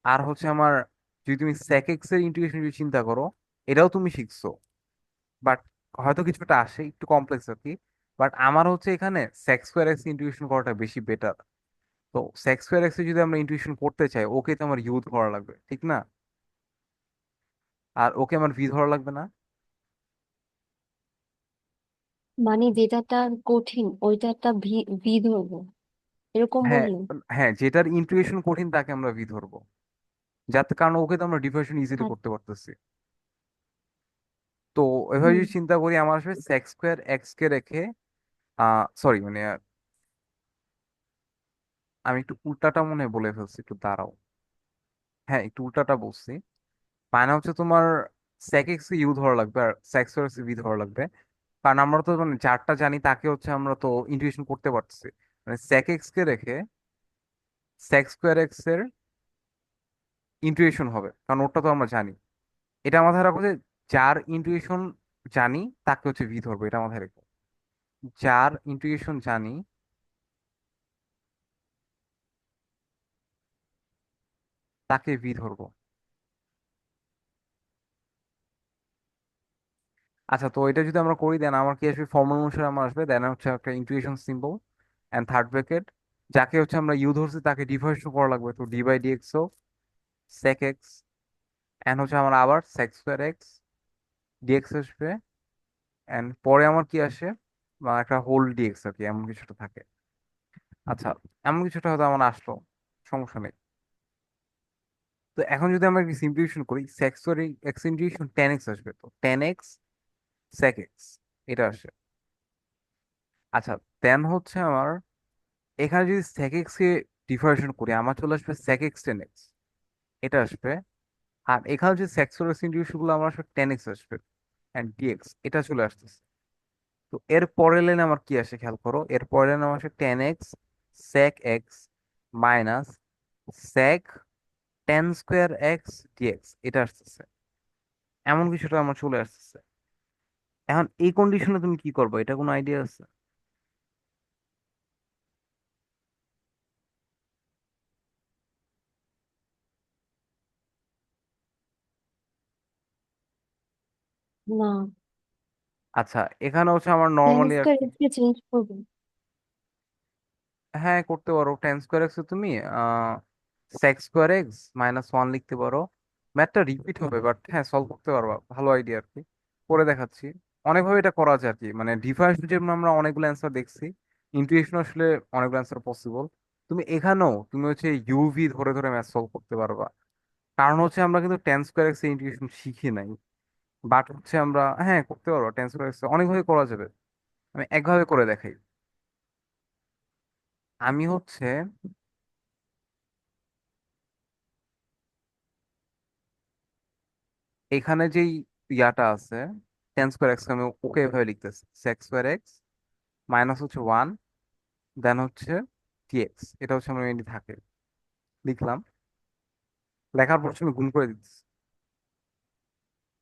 Speaker 1: আর হচ্ছে আমার, যদি তুমি সেক এক্স এর ইন্টিগ্রেশন যদি চিন্তা করো, এটাও তুমি শিখছো। বাট হয়তো কিছুটা আসে একটু কমপ্লেক্স আর কি। বাট আমার হচ্ছে এখানে সেক স্কোয়ার এক্স ইন্টিগ্রেশন করাটা বেশি বেটার। তো সেক স্কোয়ার এক্স এ যদি আমরা ইন্টিগ্রেশন করতে চাই, ওকে তো আমার ইউ ধরা লাগবে, ঠিক না? আর ওকে আমার ভি ধরা লাগবে না?
Speaker 2: মানে যেটাটা কঠিন ওইটাটা ভি ভি ধরবো, এরকম
Speaker 1: হ্যাঁ
Speaker 2: বললেন?
Speaker 1: হ্যাঁ, যেটার ইন্টিগ্রেশন কঠিন তাকে আমরা ভি ধরবো। যাতে কারণ ওকে তো আমরা ডিফারেন্সিয়েশন ইজিলি
Speaker 2: আর
Speaker 1: করতে পারতেছি। তো এভাবে
Speaker 2: হুম।
Speaker 1: যদি চিন্তা করি, আমার আসবে সেক স্কোয়ার এক্স কে রেখে সরি মানে আমি একটু উল্টাটা মনে হয় বলে ফেলছি, একটু দাঁড়াও। হ্যাঁ, একটু উল্টাটা বলছি। মানে হচ্ছে তোমার সেক এক্স কে ইউ ধরা লাগবে আর সেক স্কোয়ার এক্স কে ভি ধরা লাগবে। কারণ আমরা তো মানে যারটা জানি তাকে হচ্ছে আমরা তো ইন্টিগ্রেশন করতে পারতেছি। মানে সেক এক্স কে রেখে সেক স্কোয়ার এক্স এর ইন্টিগ্রেশন হবে, কারণ ওটা তো আমরা জানি। এটা মাথায় রাখো যে যার ইন্টুইশন জানি তাকে হচ্ছে ভি ধরবো, এটা মাথায় রেখো। যার ইন্টুইশন জানি তাকে ভি ধরবো। আচ্ছা, তো এটা যদি আমরা করি দেন আমার কি আসবে, ফর্মুলা অনুসারে আমার আসবে দেন হচ্ছে একটা integration symbol and third bracket. যাকে হচ্ছে আমরা ইউ ধরছি তাকে ডিফারেন্স করা লাগবে, তো D by D x of sec x and হচ্ছে আমার আবার সেক স্কোয়ার এক্স ডিএক্স আসবে। এন্ড পরে আমার কি আসে, বা একটা হোল ডিএক্স আর কি, এমন কিছুটা থাকে। আচ্ছা, এমন কিছুটা হয়তো আমার আসলো, সমস্যা নেই। তো এখন যদি আমরা সিম্পলিফিকেশন করি, সেক্স করে এক্স ইন্টিগ্রেশন টেন এক্স আসবে, তো টেন এক্স সেক এক্স এটা আসে। আচ্ছা, দেন হচ্ছে আমার এখানে যদি সেক এক্স কে ডিফারেন্সিয়েশন করি, আমার চলে আসবে সেক এক্স টেন এক্স এটা আসবে। আর এখানে যদি সেক্স করে এক্স ইন্টিগ্রেশন গুলো আমার আসবে টেন এক্স আসবে এন্ড ডিএক্স এটা চলে আসতেছে। তো এর পরের লাইনে আমার কি আসে খেয়াল করো, এর পরের লাইনে আমার আসে tan x sec x minus sec tan square x dx এটা আসতেছে। এমন কিছুটা আমার চলে আসতেছে। এখন এই কন্ডিশনে তুমি কি করবে, এটা কোনো আইডিয়া আছে?
Speaker 2: না,
Speaker 1: আচ্ছা, এখানে হচ্ছে আমার
Speaker 2: টেন
Speaker 1: নর্মালি আর
Speaker 2: স্কোয়ার
Speaker 1: কি।
Speaker 2: এক্স কে চেঞ্জ করবো।
Speaker 1: হ্যাঁ করতে পারো, টেন স্কোয়ার এক্স তুমি sec square x minus one লিখতে পারো। ম্যাথটা রিপিট হবে, বাট হ্যাঁ সলভ করতে পারবা, ভালো আইডিয়া আর কি। করে দেখাচ্ছি। অনেকভাবে এটা করা যায় আর কি, মানে ডিফারেন্স যেমন আমরা অনেকগুলো অ্যান্সার দেখছি, ইন্টুইশন আসলে অনেকগুলো অ্যান্সার পসিবল। তুমি এখানেও তুমি হচ্ছে ইউভি ধরে ধরে ম্যাথ সলভ করতে পারবা। কারণ হচ্ছে আমরা কিন্তু টেন স্কোয়ার এক্স ইন্টিগ্রেশন শিখি নাই। বাট হচ্ছে আমরা হ্যাঁ করতে পারবো, টেন স্কোয়ার এক্স অনেকভাবে করা যাবে। আমি একভাবে করে দেখাই। আমি হচ্ছে এখানে যেই ইয়াটা আছে, টেন স্কোয়ার এক্স, আমি ওকে এভাবে লিখতেছি, সেক্স স্কোয়ার এক্স মাইনাস হচ্ছে ওয়ান, দেন হচ্ছে টি এক্স, এটা হচ্ছে আমার মেনলি থাকে। লিখলাম। লেখার পর হচ্ছে আমি গুণ করে দিচ্ছি।